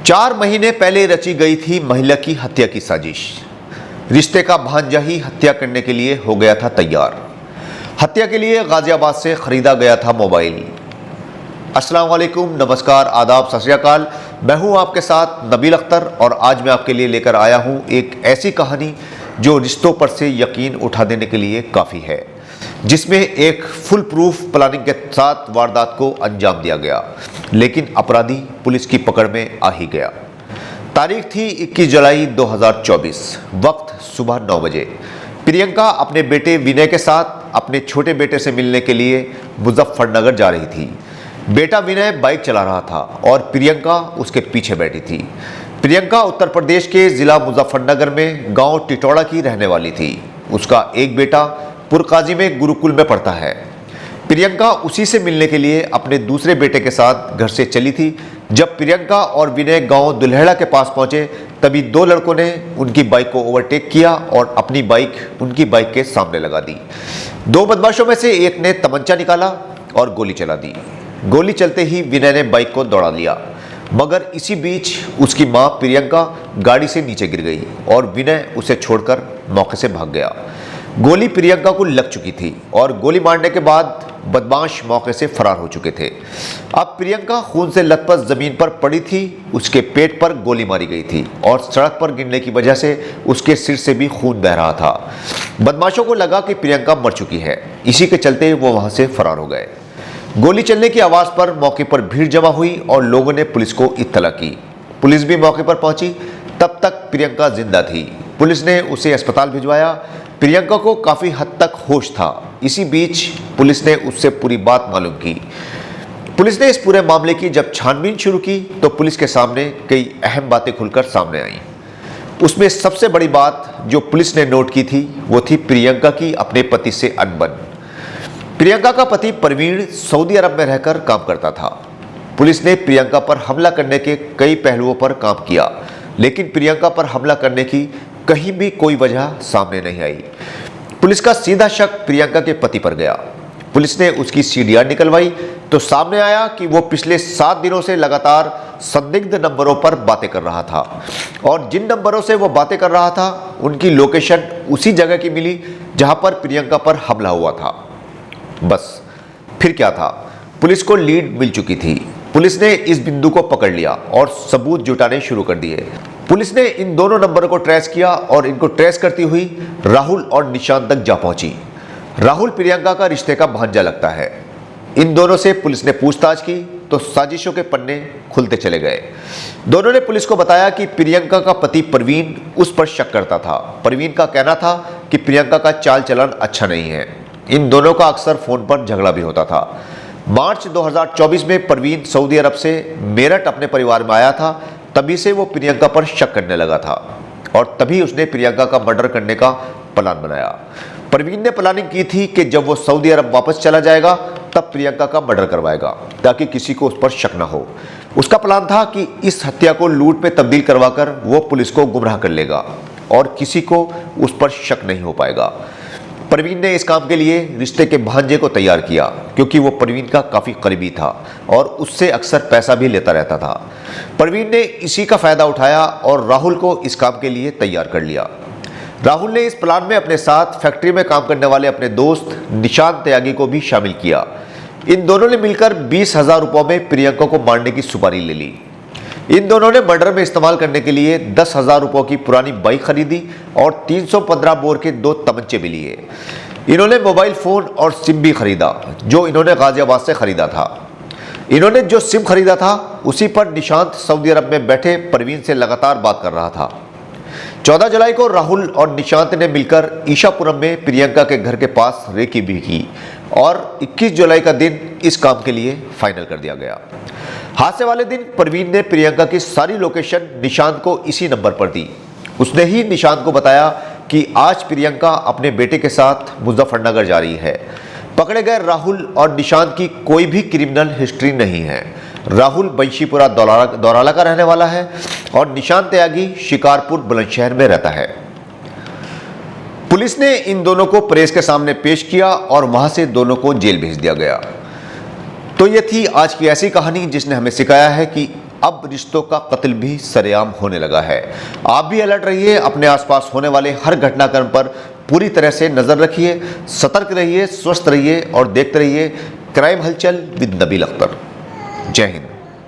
4 महीने पहले रची गई थी महिला की हत्या की साजिश। रिश्ते का भांजा ही हत्या करने के लिए हो गया था तैयार। हत्या के लिए गाजियाबाद से खरीदा गया था मोबाइल। अस्सलाम वालेकुम, नमस्कार, आदाब, सत श्री अकाल। मैं हूं आपके साथ नबील अख्तर और आज मैं आपके लिए लेकर आया हूं एक ऐसी कहानी जो रिश्तों पर से यकीन उठा देने के लिए काफ़ी है, जिसमें एक फुल प्रूफ प्लानिंग के साथ वारदात को अंजाम दिया गया, लेकिन अपराधी पुलिस की पकड़ में आ ही गया। तारीख थी 21 जुलाई 2024, वक्त सुबह 9 बजे। प्रियंका अपने बेटे विनय के साथ अपने छोटे बेटे से मिलने के लिए मुजफ्फरनगर जा रही थी। बेटा विनय बाइक चला रहा था और प्रियंका उसके पीछे बैठी थी। प्रियंका उत्तर प्रदेश के ज़िला मुजफ्फरनगर में गांव टिटौड़ा की रहने वाली थी। उसका एक बेटा पुरकाजी में गुरुकुल में पढ़ता है। प्रियंका उसी से मिलने के लिए अपने दूसरे बेटे के साथ घर से चली थी। जब प्रियंका और विनय गांव दुल्हेड़ा के पास पहुंचे, तभी दो लड़कों ने उनकी बाइक को ओवरटेक किया और अपनी बाइक उनकी बाइक के सामने लगा दी। दो बदमाशों में से एक ने तमंचा निकाला और गोली चला दी। गोली चलते ही विनय ने बाइक को दौड़ा लिया, मगर इसी बीच उसकी मां प्रियंका गाड़ी से नीचे गिर गई और विनय उसे छोड़कर मौके से भाग गया। गोली प्रियंका को लग चुकी थी और गोली मारने के बाद बदमाश मौके से फरार हो चुके थे। अब प्रियंका खून से लथपथ जमीन पर पड़ी थी। उसके पेट पर गोली मारी गई थी और सड़क पर गिरने की वजह से उसके सिर से भी खून बह रहा था। बदमाशों को लगा कि प्रियंका मर चुकी है, इसी के चलते वो वहां से फरार हो गए। गोली चलने की आवाज़ पर मौके पर भीड़ जमा हुई और लोगों ने पुलिस को इत्तला की। पुलिस भी मौके पर पहुंची। तब तक प्रियंका जिंदा थी। पुलिस ने उसे अस्पताल भिजवाया। प्रियंका को काफ़ी हद तक होश था। इसी बीच पुलिस ने उससे पूरी बात मालूम की। पुलिस ने इस पूरे मामले की जब छानबीन शुरू की तो पुलिस के सामने कई अहम बातें खुलकर सामने आईं। उसमें सबसे बड़ी बात जो पुलिस ने नोट की थी वो थी प्रियंका की अपने पति से अनबन। प्रियंका का पति प्रवीण सऊदी अरब में रहकर काम करता था। पुलिस ने प्रियंका पर हमला करने के कई पहलुओं पर काम किया, लेकिन प्रियंका पर हमला करने की कहीं भी कोई वजह सामने नहीं आई। पुलिस का सीधा शक प्रियंका के पति पर गया। पुलिस ने उसकी सीडीआर निकलवाई तो सामने आया कि वो पिछले 7 दिनों से लगातार संदिग्ध नंबरों पर बातें कर रहा था और जिन नंबरों से वो बातें कर रहा था उनकी लोकेशन उसी जगह की मिली जहां पर प्रियंका पर हमला हुआ था। बस फिर क्या था, पुलिस को लीड मिल चुकी थी। पुलिस ने इस बिंदु को पकड़ लिया और सबूत जुटाने शुरू कर दिए। पुलिस ने इन दोनों नंबरों को ट्रेस किया और इनको ट्रेस करती हुई राहुल और निशांत तक जा पहुंची। राहुल प्रियंका का रिश्ते का भांजा लगता है। इन दोनों से पुलिस ने पूछताछ की तो साजिशों के पन्ने खुलते चले गए। दोनों ने पुलिस को बताया कि प्रियंका का पति प्रवीण उस पर शक करता था। प्रवीण का कहना था कि प्रियंका का चाल चलन अच्छा नहीं है। इन दोनों का अक्सर फोन पर झगड़ा भी होता था। मार्च 2024 में प्रवीण सऊदी अरब से मेरठ अपने परिवार में आया था। तभी से वो प्रियंका पर शक करने लगा था और तभी उसने प्रियंका का मर्डर करने का प्लान बनाया। प्रवीण ने प्लानिंग की थी कि जब वो सऊदी अरब वापस चला जाएगा तब प्रियंका का मर्डर करवाएगा ताकि किसी को उस पर शक न हो। उसका प्लान था कि इस हत्या को लूट में तब्दील करवाकर वो पुलिस को गुमराह कर लेगा और किसी को उस पर शक नहीं हो पाएगा। प्रवीण ने इस काम के लिए रिश्ते के भांजे को तैयार किया क्योंकि वो प्रवीण का काफ़ी करीबी था और उससे अक्सर पैसा भी लेता रहता था। प्रवीण ने इसी का फ़ायदा उठाया और राहुल को इस काम के लिए तैयार कर लिया। राहुल ने इस प्लान में अपने साथ फैक्ट्री में काम करने वाले अपने दोस्त निशांत त्यागी को भी शामिल किया। इन दोनों ने मिलकर 20,000 रुपयों में प्रियंका को मारने की सुपारी ले ली। इन दोनों ने मर्डर में इस्तेमाल करने के लिए 10,000 रुपयों की पुरानी बाइक खरीदी और 315 बोर के 2 तमंचे भी लिए। इन्होंने मोबाइल फ़ोन और सिम भी खरीदा जो इन्होंने गाजियाबाद से खरीदा था। इन्होंने जो सिम खरीदा था उसी पर निशांत सऊदी अरब में बैठे प्रवीण से लगातार बात कर रहा था। 14 जुलाई को राहुल और निशांत ने मिलकर ईशापुरम में प्रियंका के घर के पास रेकी भी की और 21 जुलाई का दिन इस काम के लिए फाइनल कर दिया गया। हादसे वाले दिन प्रवीण ने प्रियंका की सारी लोकेशन निशांत को इसी नंबर पर दी। उसने ही निशांत को बताया कि आज प्रियंका अपने बेटे के साथ मुजफ्फरनगर जा रही है। पकड़े गए राहुल और निशांत की कोई भी क्रिमिनल हिस्ट्री नहीं है। राहुल बंशीपुरा दौराला का रहने वाला है और निशांत त्यागी शिकारपुर बुलंदशहर में रहता है। पुलिस ने इन दोनों को प्रेस के सामने पेश किया और वहां से दोनों को जेल भेज दिया गया। तो ये थी आज की ऐसी कहानी जिसने हमें सिखाया है कि अब रिश्तों का कत्ल भी सरेआम होने लगा है। आप भी अलर्ट रहिए, अपने आसपास होने वाले हर घटनाक्रम पर पूरी तरह से नजर रखिए, सतर्क रहिए, स्वस्थ रहिए और देखते रहिए क्राइम हलचल विद नबील अख्तर। जय हिंद।